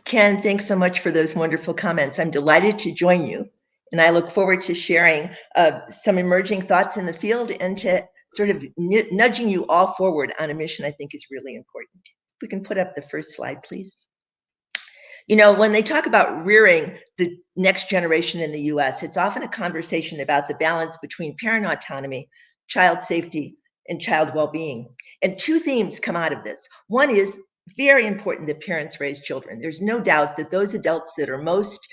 Ken, thanks so much for those wonderful comments. I'm delighted to join you, and I look forward to sharing some emerging thoughts in the field and to sort of nudging you all forward on a mission I think is really important. If we can put up the first slide, please. You know, when they talk about rearing the next generation in the US, it's often a conversation about the balance between parent autonomy, child safety, and child well-being. And two themes come out of this. One is very important that parents raise children. There's no doubt that those adults that are most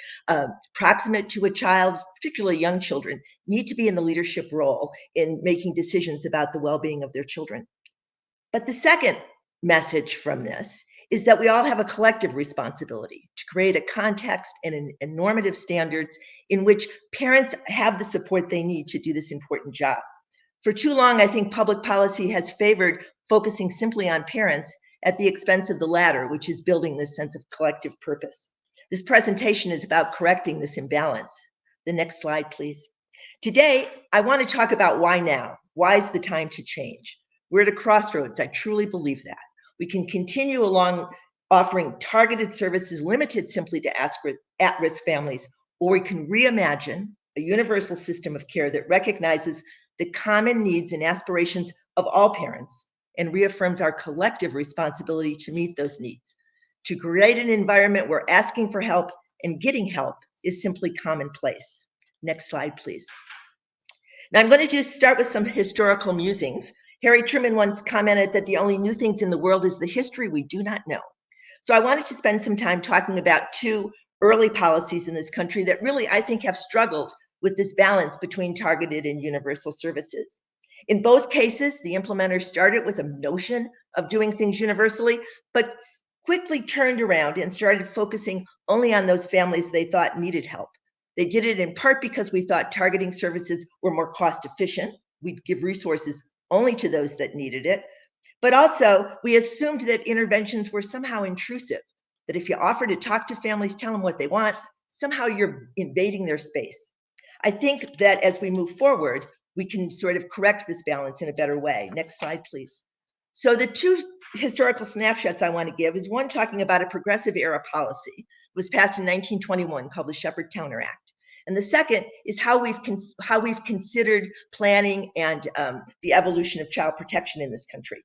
proximate to a child, particularly young children, need to be in the leadership role in making decisions about the well-being of their children. But the second message from this is that we all have a collective responsibility to create a context and normative standards in which parents have the support they need to do this important job. For too long, I think public policy has favored focusing simply on parents at the expense of the latter, which is building this sense of collective purpose. This presentation is about correcting this imbalance. The next slide, please. Today, I want to talk about why now. Why is the time to change? We're at a crossroads. I truly believe that. We can continue along offering targeted services limited simply to at-risk families, or we can reimagine a universal system of care that recognizes the common needs and aspirations of all parents and reaffirms our collective responsibility to meet those needs, to create an environment where asking for help and getting help is simply commonplace. Next slide, please. Now I'm going to just start with some historical musings. Harry Truman once commented that the only new things in the world is the history we do not know. So I wanted to spend some time talking about two early policies in this country that really, I think, have struggled with this balance between targeted and universal services. In both cases, the implementers started with a notion of doing things universally, but quickly turned around and started focusing only on those families they thought needed help. They did it in part because we thought targeting services were more cost efficient. We'd give resources only to those that needed it. But also, we assumed that interventions were somehow intrusive, that if you offer to talk to families, tell them what they want, somehow you're invading their space. I think that as we move forward, we can sort of correct this balance in a better way. Next slide, please. So the two historical snapshots I want to give is one talking about a progressive era policy. It was passed in 1921 called the Shepard-Towner Act. And the second is how we've considered planning and the evolution of child protection in this country.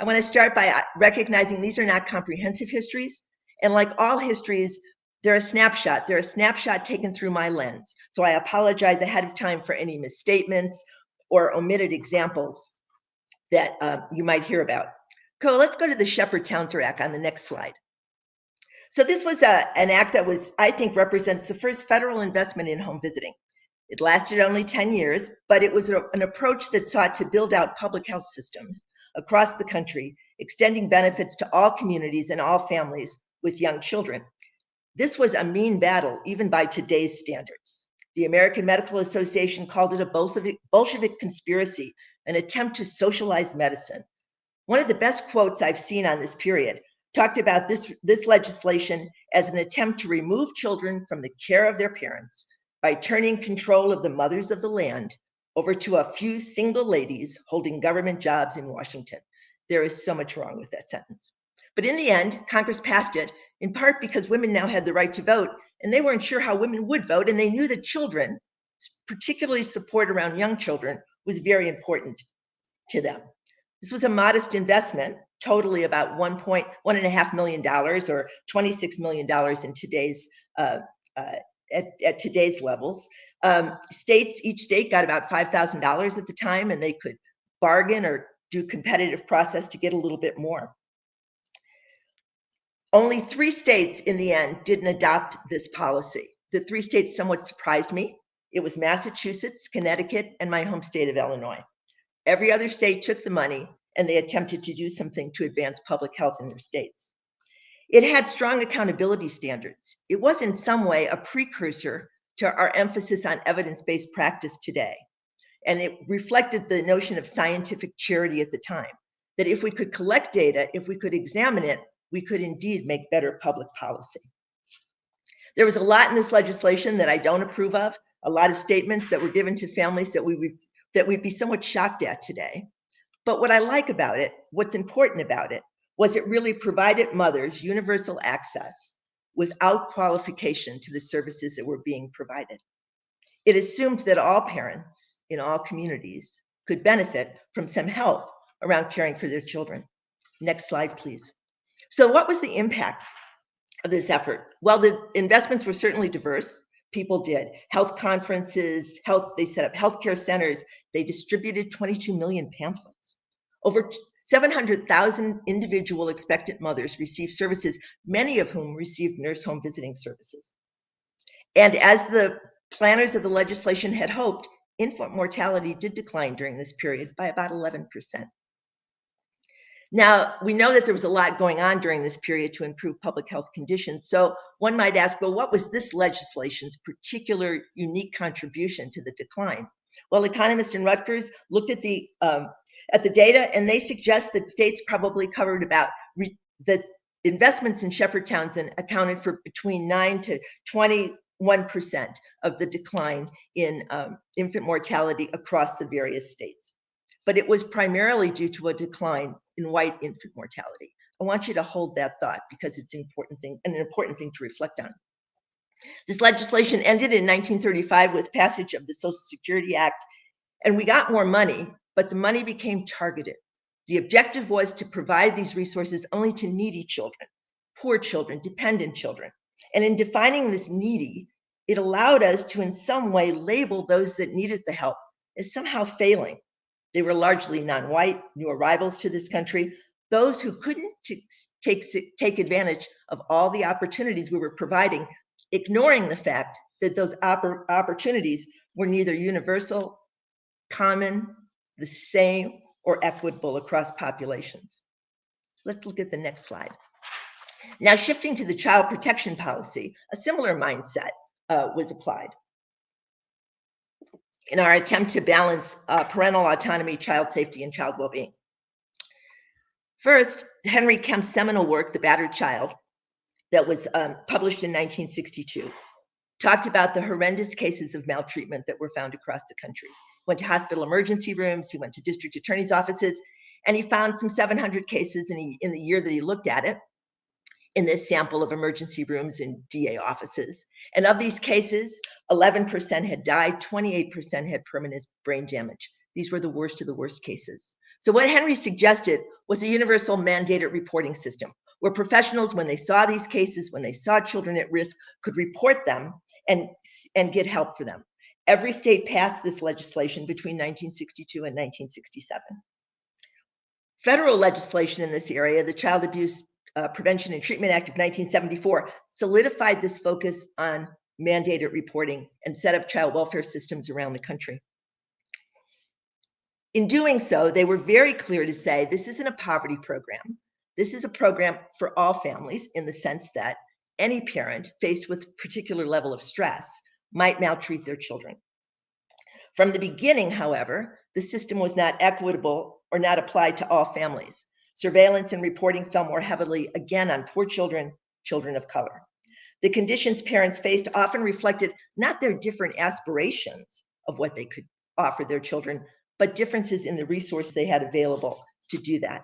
I want to start by recognizing these are not comprehensive histories. And like all histories, they're a snapshot. They're a snapshot taken through my lens. So I apologize ahead of time for any misstatements or omitted examples that you might hear about. So let's go to the Shepard-Towner Act on the next slide. So this was an act that I think represents the first federal investment in home visiting. It lasted only 10 years, but it was an approach that sought to build out public health systems across the country, extending benefits to all communities and all families with young children. This was a mean battle, even by today's standards. The American Medical Association called it a Bolshevik conspiracy, an attempt to socialize medicine. One of the best quotes I've seen on this period talked about this legislation as an attempt to remove children from the care of their parents by turning control of the mothers of the land over to a few single ladies holding government jobs in Washington. There is so much wrong with that sentence. But in the end, Congress passed it, in part because women now had the right to vote, and they weren't sure how women would vote, and they knew that children, particularly support around young children, was very important to them. This was a modest investment, totally about $1.5 million or $26 million in today's at today's levels. Each state got about $5,000 at the time, and they could bargain or do competitive process to get a little bit more. Only 3 states in the end didn't adopt this policy. The 3 states somewhat surprised me. It was Massachusetts, Connecticut, and my home state of Illinois. Every other state took the money and they attempted to do something to advance public health in their states. It had strong accountability standards. It was in some way a precursor to our emphasis on evidence-based practice today. And it reflected the notion of scientific charity at the time, that if we could collect data, if we could examine it, we could indeed make better public policy. There was a lot in this legislation that I don't approve of, a lot of statements that were given to families that we'd be somewhat shocked at today. But what I like about it, what's important about it, was it really provided mothers universal access without qualification to the services that were being provided. It assumed that all parents in all communities could benefit from some help around caring for their children. Next slide, please. So what was the impact of this effort? Well, the investments were certainly diverse. People did health conferences, they set up healthcare centers. They distributed 22 million pamphlets. Over 700,000 individual expectant mothers received services, many of whom received nurse home visiting services. And as the planners of the legislation had hoped, infant mortality did decline during this period by about 11%. Now, we know that there was a lot going on during this period to improve public health conditions. So one might ask, well, what was this legislation's particular unique contribution to the decline? Well, economists in Rutgers looked at the data, and they suggest that states probably covered about the investments in shepherd towns and accounted for between 9 to 21% of the decline in infant mortality across the various states. But it was primarily due to a decline in white infant mortality. I want you to hold that thought because it's an important thing to reflect on. This legislation ended in 1935 with passage of the Social Security Act, and we got more money, but the money became targeted. The objective was to provide these resources only to needy children, poor children, dependent children. And in defining this needy, it allowed us to in some way label those that needed the help as somehow failing. They were largely non-white, new arrivals to this country, those who couldn't take advantage of all the opportunities we were providing, ignoring the fact that those opportunities were neither universal, common, the same, or equitable across populations. Let's look at the next slide. Now, shifting to the child protection policy, a similar mindset was applied in our attempt to balance parental autonomy, child safety, and child well-being. First, Henry Kemp's seminal work, The Battered Child, that was published in 1962, talked about the horrendous cases of maltreatment that were found across the country. He went to hospital emergency rooms, he went to district attorney's offices, and he found some 700 cases in the year that he looked at it, in this sample of emergency rooms in DA offices. And of these cases, 11% had died, 28% had permanent brain damage. These were the worst of the worst cases. So what Henry suggested was a universal mandated reporting system where professionals, when they saw these cases, when they saw children at risk, could report them and get help for them. Every state passed this legislation between 1962 and 1967. Federal legislation in this area, the Child Abuse Prevention and Treatment Act of 1974, solidified this focus on mandated reporting and set up child welfare systems around the country. In doing so, they were very clear to say this isn't a poverty program. This is a program for all families in the sense that any parent faced with a particular level of stress might maltreat their children. From the beginning, however, the system was not equitable or not applied to all families. Surveillance and reporting fell more heavily, again, on poor children, children of color. The conditions parents faced often reflected not their different aspirations of what they could offer their children, but differences in the resources they had available to do that.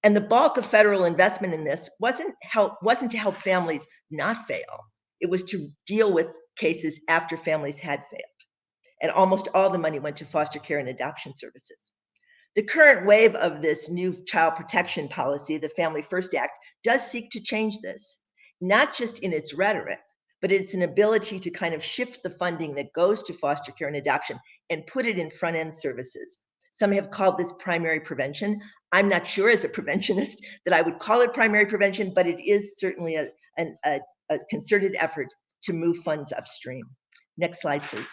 And the bulk of federal investment in this wasn't to help families not fail. It was to deal with cases after families had failed. And almost all the money went to foster care and adoption services. The current wave of this new child protection policy, the Family First Act, does seek to change this, not just in its rhetoric, but it's an ability to kind of shift the funding that goes to foster care and adoption and put it in front-end services. Some have called this primary prevention. I'm not sure as a preventionist that I would call it primary prevention, but it is certainly a concerted effort to move funds upstream. Next slide, please.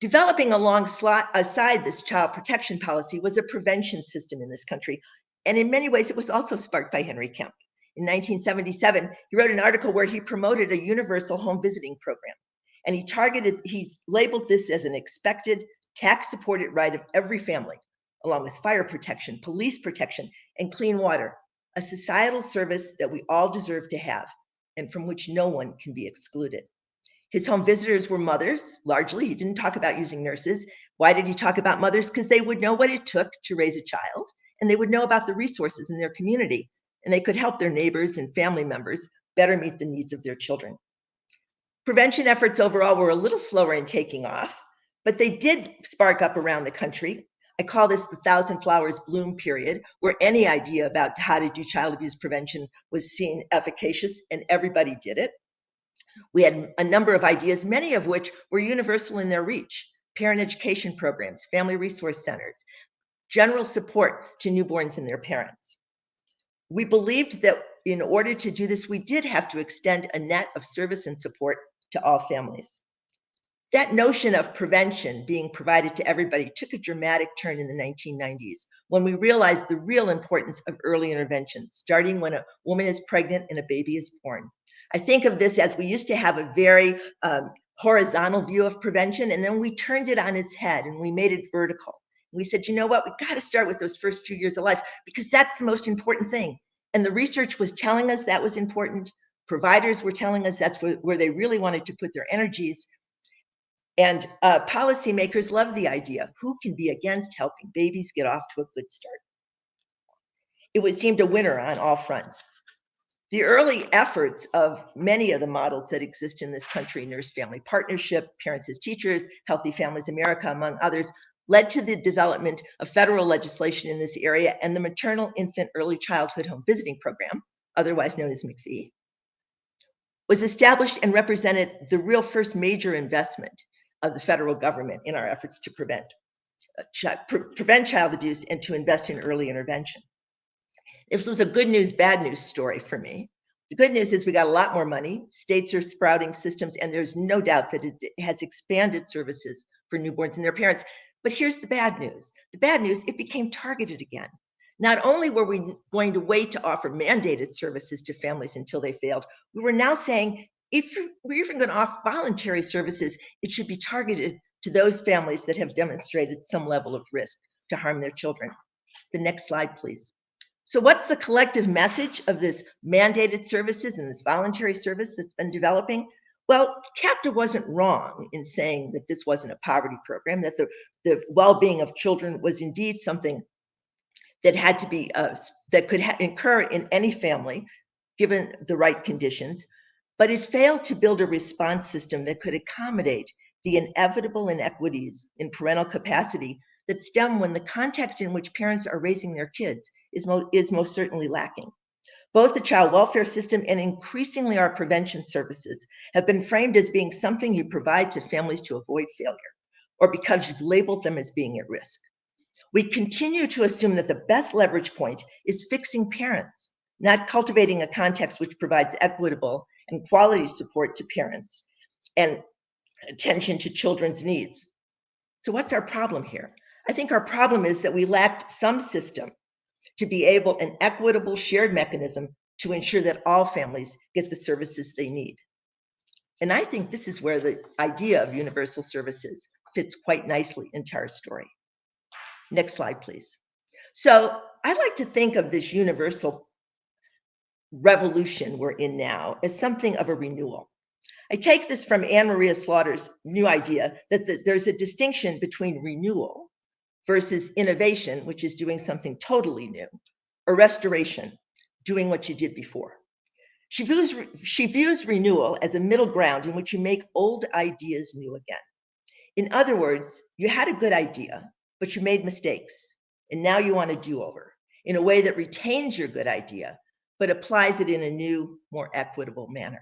Developing alongside this child protection policy was a prevention system in this country. And in many ways, it was also sparked by Henry Kemp. In 1977, he wrote an article where he promoted a universal home visiting program. And he's labeled this as an expected, tax-supported right of every family, along with fire protection, police protection, and clean water, a societal service that we all deserve to have, and from which no one can be excluded. His home visitors were mothers, largely. He didn't talk about using nurses. Why did he talk about mothers? Because they would know what it took to raise a child, and they would know about the resources in their community, and they could help their neighbors and family members better meet the needs of their children. Prevention efforts overall were a little slower in taking off, but they did spark up around the country. I call this the thousand flowers bloom period, where any idea about how to do child abuse prevention was seen efficacious and everybody did it. We had a number of ideas, many of which were universal in their reach: parent education programs, family resource centers, general support to newborns and their parents. We believed that in order to do this, we did have to extend a net of service and support to all families. That notion of prevention being provided to everybody took a dramatic turn in the 1990s when we realized the real importance of early intervention, starting when a woman is pregnant and a baby is born. I think of this as we used to have a very horizontal view of prevention, and then we turned it on its head and we made it vertical. We said, you know what, we got to start with those first few years of life because that's the most important thing. And the research was telling us that was important. Providers were telling us that's where they really wanted to put their energies. And policymakers love the idea. Who can be against helping babies get off to a good start? It seemed a winner on all fronts. The early efforts of many of the models that exist in this country, Nurse-Family Partnership, Parents as Teachers, Healthy Families America, among others, led to the development of federal legislation in this area, and the Maternal Infant Early Childhood Home Visiting Program, otherwise known as MCVE, was established and represented the real first major investment of the federal government in our efforts to prevent child abuse and to invest in early intervention. This was a good news, bad news story for me. The good news is we got a lot more money. States are sprouting systems, and there's no doubt that it has expanded services for newborns and their parents. But here's the bad news. The bad news, it became targeted again. Not only were we going to wait to offer mandated services to families until they failed, we were now saying, if we're even going to offer voluntary services, it should be targeted to those families that have demonstrated some level of risk to harm their children. The next slide, please. So what's the collective message of this mandated services and this voluntary service that's been developing? Well, CAPTA wasn't wrong in saying that this wasn't a poverty program, that the well-being of children was indeed something that had to be, that could occur in any family, given the right conditions, but it failed to build a response system that could accommodate the inevitable inequities in parental capacity that stem when the context in which parents are raising their kids is most certainly lacking. Both the child welfare system and increasingly our prevention services have been framed as being something you provide to families to avoid failure, or because you've labeled them as being at risk. We continue to assume that the best leverage point is fixing parents, not cultivating a context which provides equitable and quality support to parents and attention to children's needs. So what's our problem here? I think our problem is that we lacked some system to be able, an equitable shared mechanism to ensure that all families get the services they need. And I think this is where the idea of universal services fits quite nicely into our story. Next slide, please. So I like to think of this universal revolution we're in now as something of a renewal. I take this from Anne Maria Slaughter's new idea that there's a distinction between renewal versus innovation, which is doing something totally new, or restoration, doing what you did before. She views renewal as a middle ground in which you make old ideas new again. In other words, you had a good idea, but you made mistakes, and now you want a do-over in a way that retains your good idea, but applies it in a new, more equitable manner.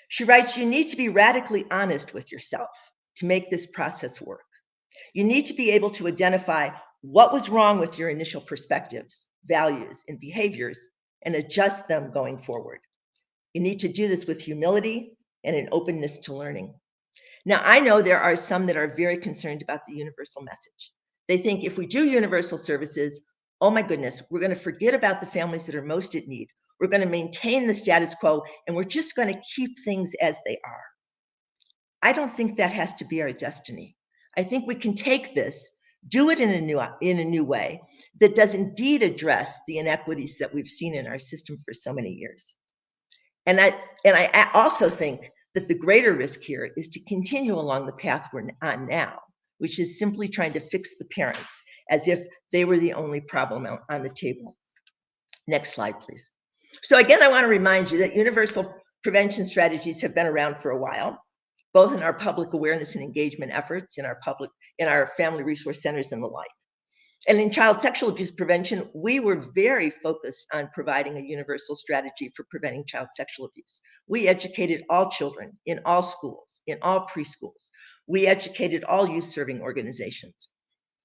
She writes, you need to be radically honest with yourself to make this process work. You need to be able to identify what was wrong with your initial perspectives, values, and behaviors, and adjust them going forward. You need to do this with humility and an openness to learning. Now, I know there are some that are very concerned about the universal message. They think if we do universal services, oh my goodness, we're going to forget about the families that are most at need. We're going to maintain the status quo, and we're just going to keep things as they are. I don't think that has to be our destiny. I think we can take this, do it in a new way that does indeed address the inequities that we've seen in our system for so many years. And I also think that the greater risk here is to continue along the path we're on now, which is simply trying to fix the parents as if they were the only problem on the table. Next slide, please. So again, I want to remind you that universal prevention strategies have been around for a while, both in our public awareness and engagement efforts, in our family resource centers and the like. And in child sexual abuse prevention, we were very focused on providing a universal strategy for preventing child sexual abuse. We educated all children in all schools, in all preschools. We educated all youth serving organizations.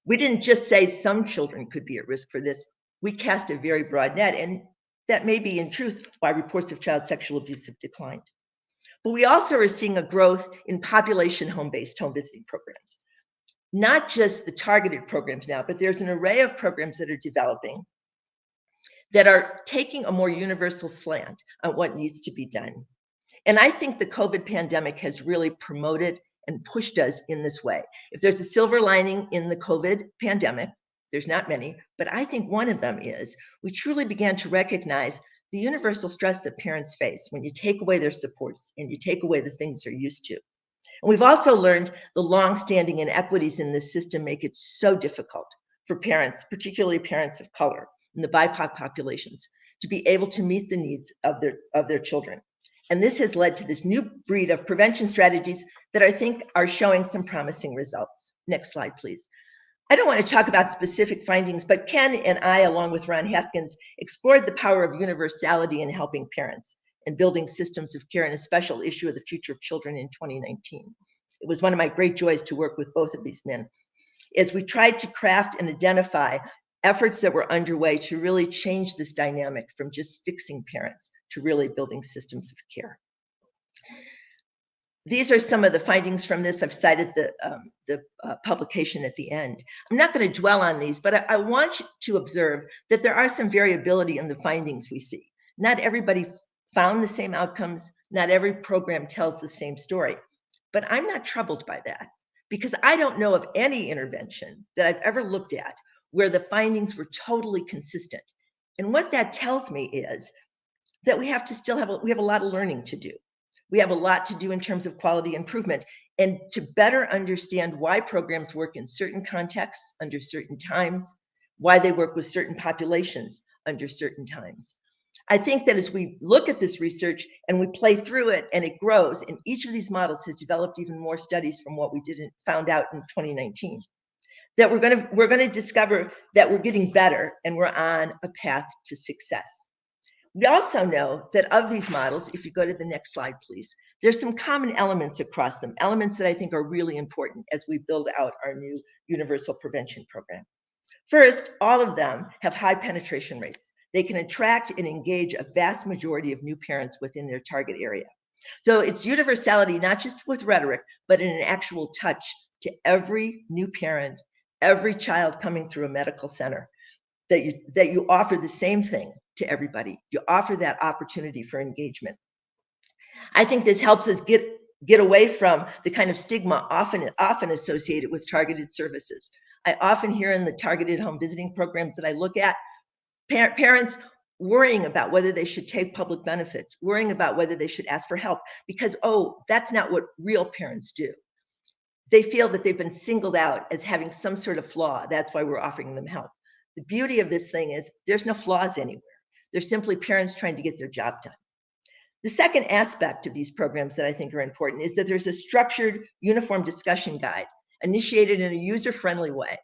We didn't just say some children could be at risk for this. We cast a very broad net, and that may be in truth why reports of child sexual abuse have declined. But we also are seeing a growth in population home-based home visiting programs. Not just the targeted programs now, but there's an array of programs that are developing that are taking a more universal slant on what needs to be done. And I think the COVID pandemic has really promoted and pushed us in this way. If there's a silver lining in the COVID pandemic, there's not many, but I think one of them is we truly began to recognize the universal stress that parents face when you take away their supports and you take away the things they're used to. And we've also learned the longstanding inequities in this system make it so difficult for parents, particularly parents of color in the BIPOC populations, to be able to meet the needs of their children. And this has led to this new breed of prevention strategies that I think are showing some promising results. Next slide, please. I don't want to talk about specific findings, but Ken and I, along with Ron Haskins, explored the power of universality in helping parents and building systems of care, and a special issue of the future of children in 2019. It was one of my great joys to work with both of these men as we tried to craft and identify efforts that were underway to really change this dynamic from just fixing parents to really building systems of care. These are some of the findings from this. I've cited the publication at the end. I'm not going to dwell on these, but I want you to observe that there are some variability in the findings we see. Not everybody found the same outcomes. Not every program tells the same story. But I'm not troubled by that because I don't know of any intervention that I've ever looked at where the findings were totally consistent. And what that tells me is that we have a lot of learning to do. We have a lot to do in terms of quality improvement and to better understand why programs work in certain contexts under certain times, why they work with certain populations under certain times. I think that as we look at this research and we play through it and it grows, and each of these models has developed even more studies from what we found out in 2019, that we're going to discover that we're getting better and we're on a path to success. We also know that of these models, if you go to the next slide, please, there's some common elements across them, elements that I think are really important as we build out our new universal prevention program. First, all of them have high penetration rates. They can attract and engage a vast majority of new parents within their target area. So it's universality, not just with rhetoric, but in an actual touch to every new parent, every child coming through a medical center, that you offer the same thing to everybody. You offer that opportunity for engagement. I think this helps us get away from the kind of stigma often associated with targeted services. I often hear in the targeted home visiting programs that I look at, parents worrying about whether they should take public benefits, worrying about whether they should ask for help, because, oh, that's not what real parents do. They feel that they've been singled out as having some sort of flaw. That's why we're offering them help. The beauty of this thing is there's no flaws anywhere. They're simply parents trying to get their job done. The second aspect of these programs that I think are important is that there's a structured, uniform discussion guide initiated in a user-friendly way.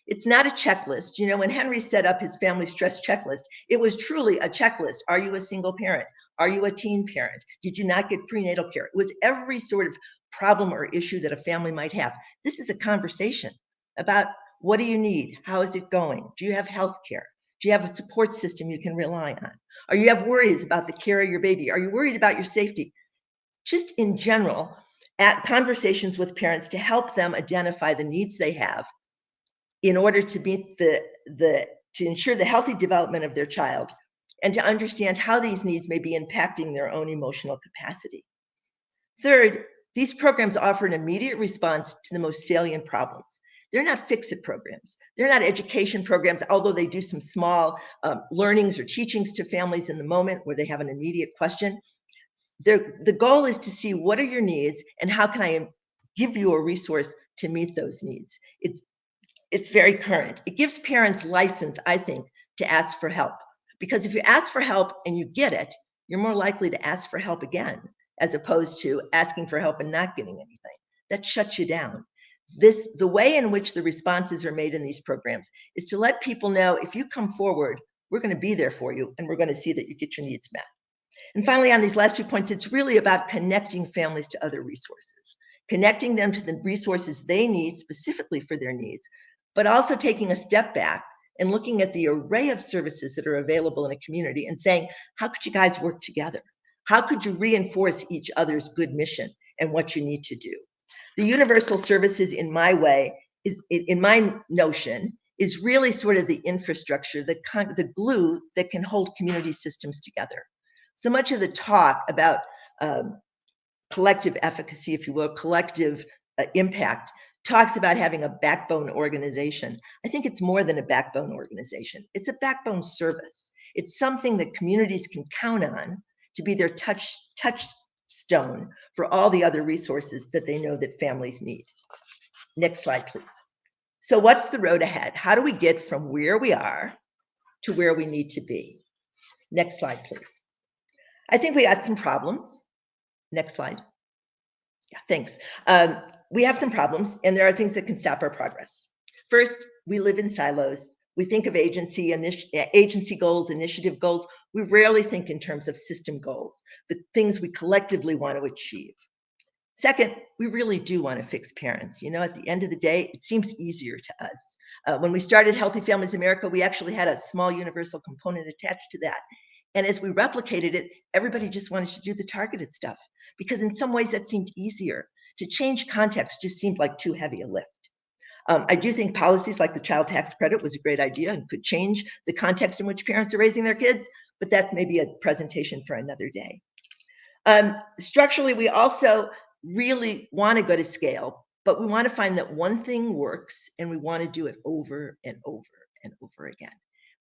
It's not a checklist. You know, when Henry set up his family stress checklist, it was truly a checklist. Are you a single parent? Are you a teen parent? Did you not get prenatal care? It was every sort of problem or issue that a family might have. This is a conversation about what do you need? How is it going? Do you have health care? Do you have a support system you can rely on? Or you have worries about the care of your baby? Are you worried about your safety? Just in general, at conversations with parents to help them identify the needs they have in order to meet to ensure the healthy development of their child and to understand how these needs may be impacting their own emotional capacity. Third, these programs offer an immediate response to the most salient problems. They're not fix-it programs. They're not education programs, although they do some small learnings or teachings to families in the moment where they have an immediate question. The goal is to see what are your needs and how can I give you a resource to meet those needs. It's very current. It gives parents license, I think, to ask for help. Because if you ask for help and you get it, you're more likely to ask for help again, as opposed to asking for help and not getting anything. That shuts you down. The way in which the responses are made in these programs is to let people know, if you come forward, we're going to be there for you and we're going to see that you get your needs met. And finally, on these last 2 points, it's really about connecting families to other resources, connecting them to the resources they need specifically for their needs, but also taking a step back and looking at the array of services that are available in a community and saying, how could you guys work together? How could you reinforce each other's good mission and what you need to do? The universal services, in my way, in my notion, is really sort of the infrastructure, the glue that can hold community systems together. So much of the talk about collective efficacy, if you will, collective impact, talks about having a backbone organization. I think it's more than a backbone organization. It's a backbone service. It's something that communities can count on to be their touchstone for all the other resources that they know that families need. Next slide, please. So what's the road ahead? How do we get from where we are to where we need to be? Next slide, please. I think we got some problems. Next slide. Yeah, thanks. We have some problems, and there are things that can stop our progress. First, we live in silos. We think of agency goals, initiative goals. We rarely think in terms of system goals, the things we collectively want to achieve. Second, we really do want to fix parents. You know, at the end of the day, it seems easier to us. When we started Healthy Families America, we actually had a small universal component attached to that. And as we replicated it, everybody just wanted to do the targeted stuff, because in some ways that seemed easier. To change context just seemed like too heavy a lift. I do think policies like the child tax credit was a great idea and could change the context in which parents are raising their kids, but that's maybe a presentation for another day. Structurally, we also really want to go to scale, but we want to find that one thing works and we want to do it over and over and over again.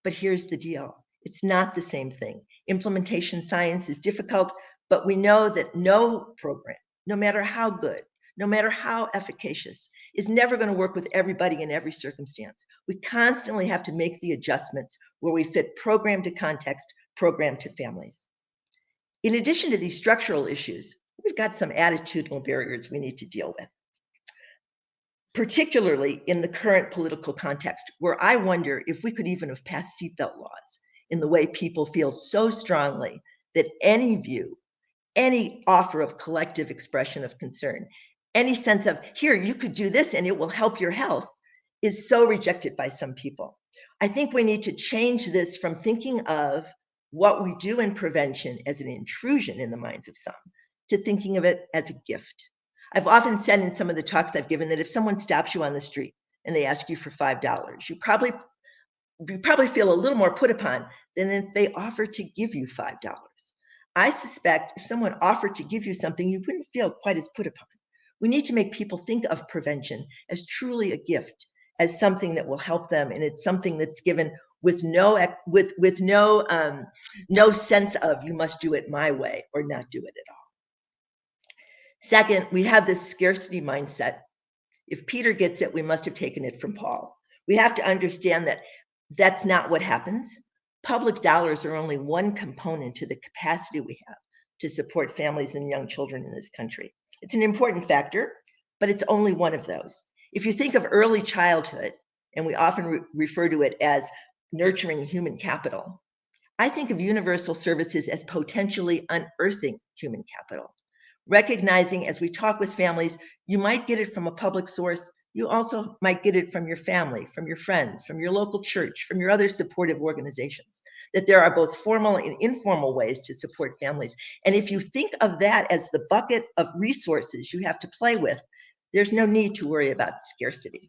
But here's the deal. It's not the same thing. Implementation science is difficult, but we know that no program, no matter how good, no matter how efficacious, is never going to work with everybody in every circumstance. We constantly have to make the adjustments where we fit program to context, program to families. In addition to these structural issues, we've got some attitudinal barriers we need to deal with, particularly in the current political context, where I wonder if we could even have passed seatbelt laws in the way people feel so strongly that any view, any offer of collective expression of concern, any sense of, here, you could do this and it will help your health, is so rejected by some people. I think we need to change this from thinking of what we do in prevention as an intrusion in the minds of some to thinking of it as a gift. I've often said in some of the talks I've given that if someone stops you on the street and they ask you for $5, you probably feel a little more put upon than if they offer to give you $5. I suspect if someone offered to give you something, you wouldn't feel quite as put upon. We need to make people think of prevention as truly a gift, as something that will help them, and it's something that's given with no sense of you must do it my way or not do it at all. Second, we have this scarcity mindset. If Peter gets it, we must have taken it from Paul. We have to understand that that's not what happens. Public dollars are only one component to the capacity we have to support families and young children in this country. It's an important factor, but it's only one of those. If you think of early childhood, and we often refer to it as nurturing human capital, I think of universal services as potentially unearthing human capital. Recognizing as we talk with families, you might get it from a public source. You also might get it from your family, from your friends, from your local church, from your other supportive organizations, that there are both formal and informal ways to support families. And if you think of that as the bucket of resources you have to play with, there's no need to worry about scarcity.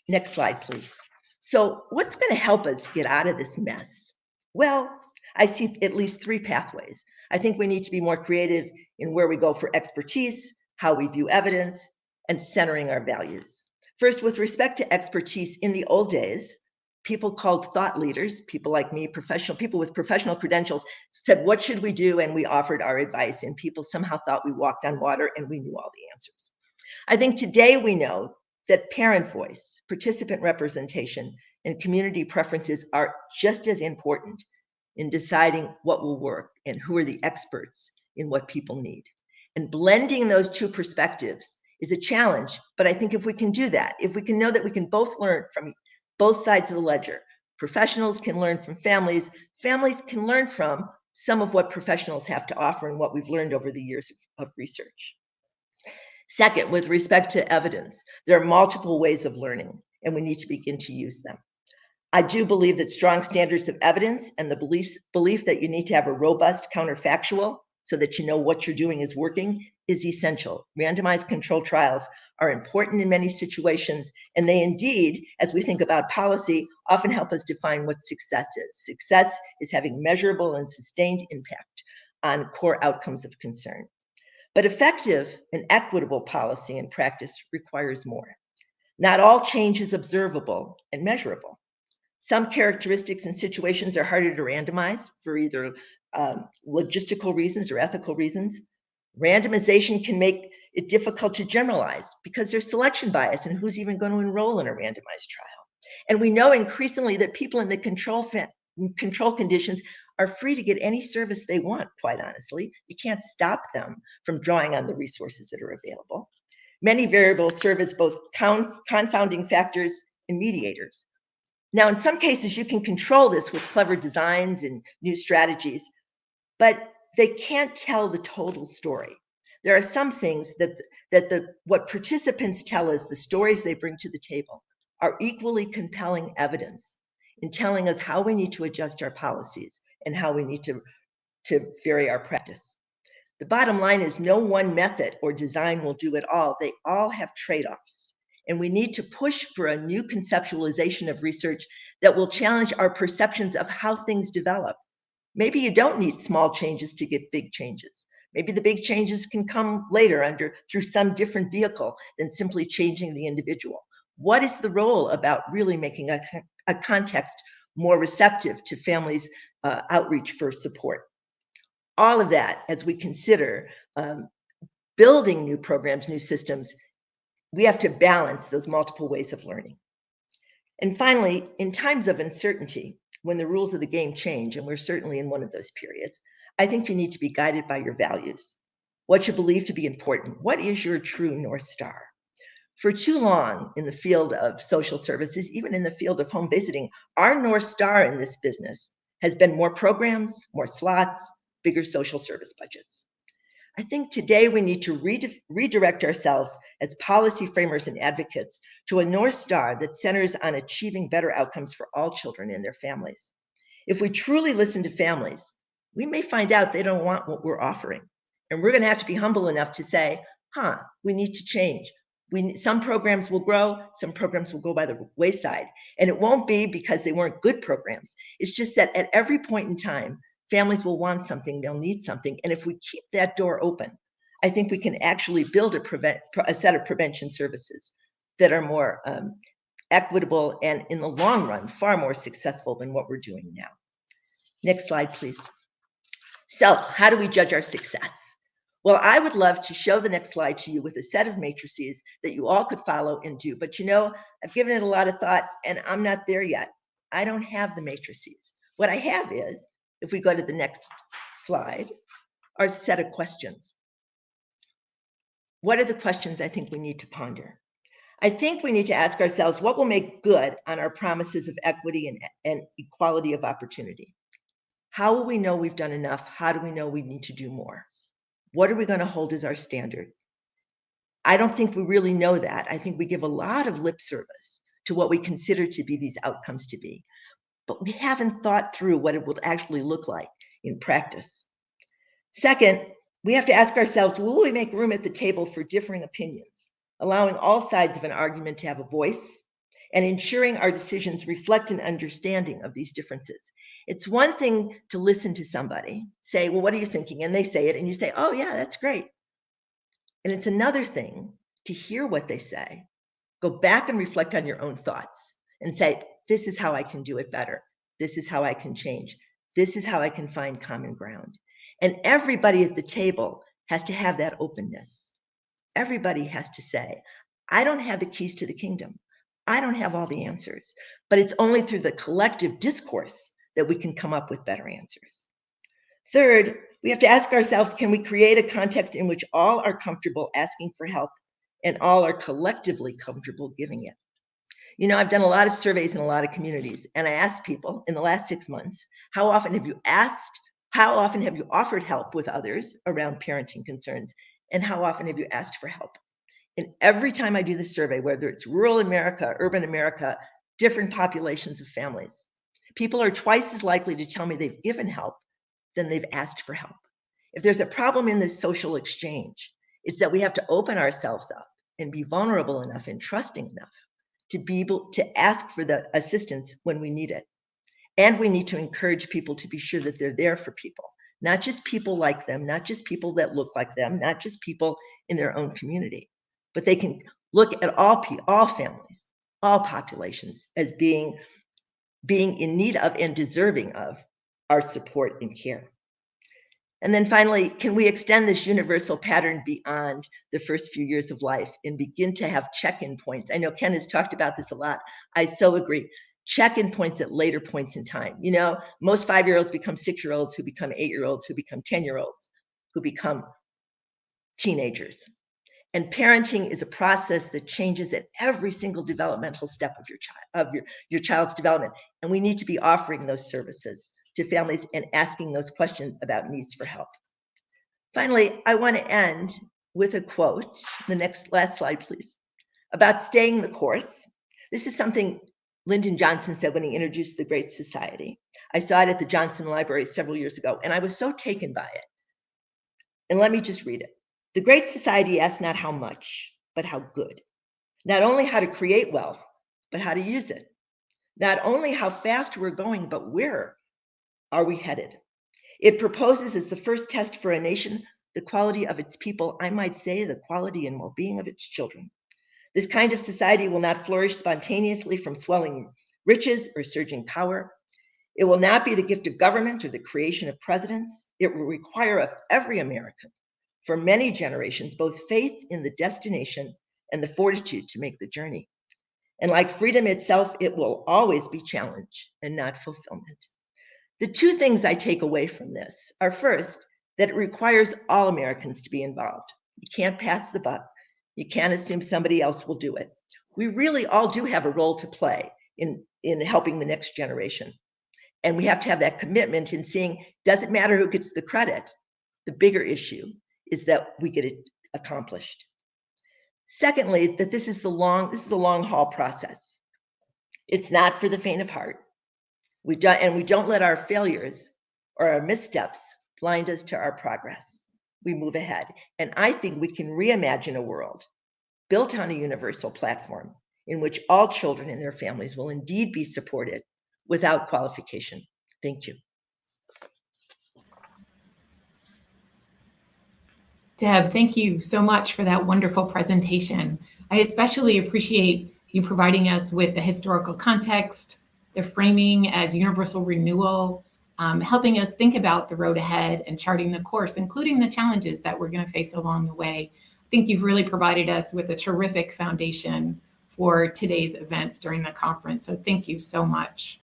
Next slide, please. So what's going to help us get out of this mess? Well, I see at least 3 pathways. I think we need to be more creative in where we go for expertise, how we view evidence, and centering our values. First, with respect to expertise, in the old days, people called thought leaders, people like me, people with professional credentials, said, what should we do? And we offered our advice, and people somehow thought we walked on water and we knew all the answers. I think today we know that parent voice, participant representation, and community preferences are just as important in deciding what will work and who are the experts in what people need. And blending those two perspectives is a challenge, but I think if we can do that, if we can know that we can both learn from both sides of the ledger, professionals can learn from families, families can learn from some of what professionals have to offer and what we've learned over the years of research. Second, with respect to evidence, there are multiple ways of learning, and we need to begin to use them. I do believe that strong standards of evidence and the belief that you need to have a robust counterfactual so that you know what you're doing is working is essential. Randomized controlled trials are important in many situations, and they indeed, as we think about policy, often help us define what success is. Success is having measurable and sustained impact on core outcomes of concern. But effective and equitable policy and practice requires more. Not all change is observable and measurable. Some characteristics and situations are harder to randomize for either logistical reasons or ethical reasons. Randomization can make it difficult to generalize because there's selection bias in who's even going to enroll in a randomized trial. And we know increasingly that people in the control conditions are free to get any service they want, quite honestly. You can't stop them from drawing on the resources that are available. Many variables serve as both confounding factors and mediators. Now, in some cases, you can control this with clever designs and new strategies, but they can't tell the total story. There are some things what participants tell us, the stories they bring to the table, are equally compelling evidence in telling us how we need to adjust our policies and how we need to vary our practice. The bottom line is no one method or design will do it all. They all have trade-offs. And we need to push for a new conceptualization of research that will challenge our perceptions of how things develop. Maybe you don't need small changes to get big changes. Maybe the big changes can come later through some different vehicle than simply changing the individual. What is the role about really making a context more receptive to families' outreach for support? All of that, as we consider building new programs, new systems, we have to balance those multiple ways of learning. And finally, in times of uncertainty, when the rules of the game change, and we're certainly in one of those periods, I think you need to be guided by your values, what you believe to be important. What is your true North Star? For too long in the field of social services, even in the field of home visiting, our North Star in this business has been more programs, more slots, bigger social service budgets. I think today we need to redirect ourselves as policy framers and advocates to a North Star that centers on achieving better outcomes for all children and their families. If we truly listen to families, we may find out they don't want what we're offering. And we're going to have to be humble enough to say, we need to change. Some programs will grow, some programs will go by the wayside. And it won't be because they weren't good programs. It's just that at every point in time, families will want something, they'll need something. And if we keep that door open, I think we can actually build a set of prevention services that are more equitable and in the long run, far more successful than what we're doing now. Next slide, please. So how do we judge our success? Well, I would love to show the next slide to you with a set of matrices that you all could follow and do. But I've given it a lot of thought and I'm not there yet. I don't have the matrices. What I have is, if we go to the next slide, are a set of questions. What are the questions I think we need to ponder? I think we need to ask ourselves what will make good on our promises of equity and equality of opportunity. How will we know we've done enough? How do we know we need to do more? What are we going to hold as our standard? I don't think we really know that. I think we give a lot of lip service to what we consider to be these outcomes to be, but we haven't thought through what it would actually look like in practice. Second, we have to ask ourselves, will we make room at the table for differing opinions, allowing all sides of an argument to have a voice, and ensuring our decisions reflect an understanding of these differences? It's one thing to listen to somebody, say, well, what are you thinking? And they say it, and you say, oh, yeah, that's great. And it's another thing to hear what they say, go back and reflect on your own thoughts, and say, this is how I can do it better. This is how I can change. This is how I can find common ground. And everybody at the table has to have that openness. Everybody has to say, I don't have the keys to the kingdom, I don't have all the answers, but it's only through the collective discourse that we can come up with better answers. Third, we have to ask ourselves, can we create a context in which all are comfortable asking for help and all are collectively comfortable giving it? You know, I've done a lot of surveys in a lot of communities, and I asked people in the last 6 months, how often have you offered help with others around parenting concerns? And how often have you asked for help? And every time I do the survey, whether it's rural America, urban America, different populations of families, people are twice as likely to tell me they've given help than they've asked for help. If there's a problem in this social exchange, it's that we have to open ourselves up and be vulnerable enough and trusting enough to be able to ask for the assistance when we need it. And we need to encourage people to be sure that they're there for people, not just people like them, not just people that look like them, not just people in their own community, but they can look at all families, all populations as being in need of and deserving of our support and care. And then finally, can we extend this universal pattern beyond the first few years of life and begin to have check-in points? I know Ken has talked about this a lot. I so agree. Check-in points at later points in time. You know, most 5-year-olds become 6-year-olds, who become 8-year-olds, who become 10-year-olds, who become teenagers. And parenting is a process that changes at every single developmental step of your child's development. And we need to be offering those services to families and asking those questions about needs for help. Finally, I want to end with a quote, last slide, please, about staying the course. This is something Lyndon Johnson said when he introduced the Great Society. I saw it at the Johnson Library several years ago, and I was so taken by it. And let me just read it. The Great Society asks not how much, but how good. Not only how to create wealth, but how to use it. Not only how fast we're going, but where are we headed? It proposes as the first test for a nation the quality of its people, I might say the quality and well-being of its children. This kind of society will not flourish spontaneously from swelling riches or surging power. It will not be the gift of government or the creation of presidents. It will require of every American, for many generations, both faith in the destination and the fortitude to make the journey. And like freedom itself, it will always be challenge and not fulfillment. The two things I take away from this are, first, that it requires all Americans to be involved. You can't pass the buck. You can't assume somebody else will do it. We really all do have a role to play in helping the next generation. And we have to have that commitment in seeing, doesn't matter who gets the credit. The bigger issue is that we get it accomplished. Secondly, that this is a long haul process. It's not for the faint of heart. We don't let our failures or our missteps blind us to our progress. We move ahead. And I think we can reimagine a world built on a universal platform in which all children and their families will indeed be supported without qualification. Thank you. Deb, thank you so much for that wonderful presentation. I especially appreciate you providing us with the historical context, the framing as universal renewal, helping us think about the road ahead and charting the course, including the challenges that we're going to face along the way. I think you've really provided us with a terrific foundation for today's events during the conference. So thank you so much.